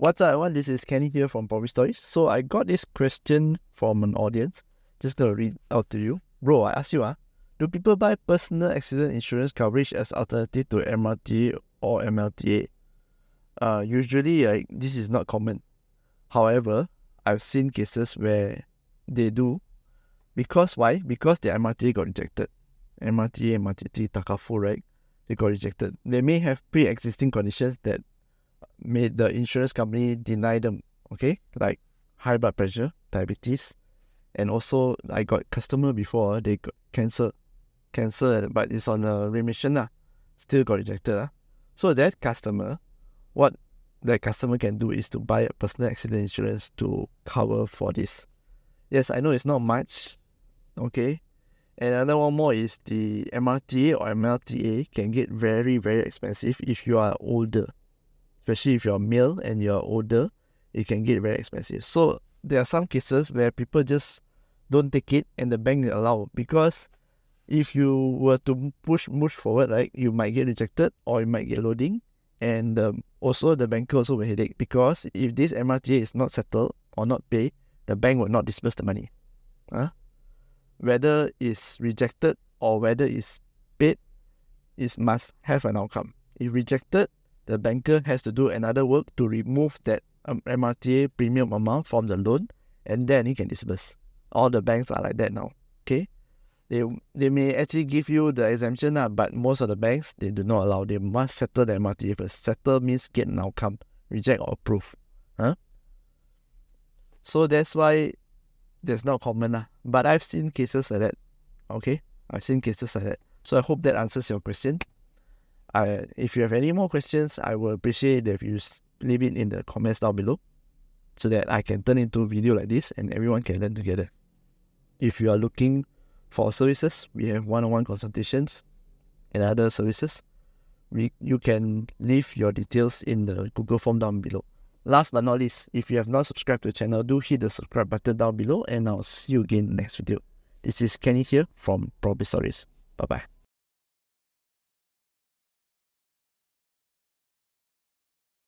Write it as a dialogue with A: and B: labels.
A: What's up, everyone? This is Kenny here from Property Stories. So I got this question from an audience. Just gonna read out to you. Bro, I ask you, do people buy personal accident insurance coverage as alternative to MRTA or MLTA? Usually, this is not common. However, I've seen cases where they do. Because why? Because the MRTA got rejected. MRTA, MRTT, Takafu, right? They got rejected. They may have pre-existing conditions that made the insurance company deny them, okay? Like high blood pressure, diabetes, and also I got customer before, they got cancer, but it's on a remission, still got rejected. So that customer, what that customer can do is to buy a personal accident insurance to cover for this. Yes, I know it's not much, okay? And another one more is the MRTA or MLTA can get very, very expensive if you are older. Especially if you're male and you're older, it can get very expensive. So there are some cases where people just don't take it and the bank allow, because if you were to push forward, right, you might get rejected or you might get loading, and also the banker also will headache, because if this MRTA is not settled or not paid, the bank will not disburse the money. Whether it's rejected or whether it's paid, it must have an outcome. If rejected, the banker has to do another work to remove that MRTA premium amount from the loan, and then he can disburse. All the banks are like that now, okay? They may actually give you the exemption, but most of the banks, they do not allow. They must settle the MRTA first. Settle means get an outcome, reject or approve. So that's why that's not common. But I've seen cases like that, okay? I've seen cases like that. So I hope that answers your question. If you have any more questions, I will appreciate if you leave it in the comments down below, so that I can turn into a video like this and everyone can learn together. If you are looking for services, we have one-on-one consultations and other services. You can leave your details in the Google form down below. Last but not least, if you have not subscribed to the channel, do hit the subscribe button down below, and I'll see you again in the next video. This is Kenny here from Property Stories. Bye-bye.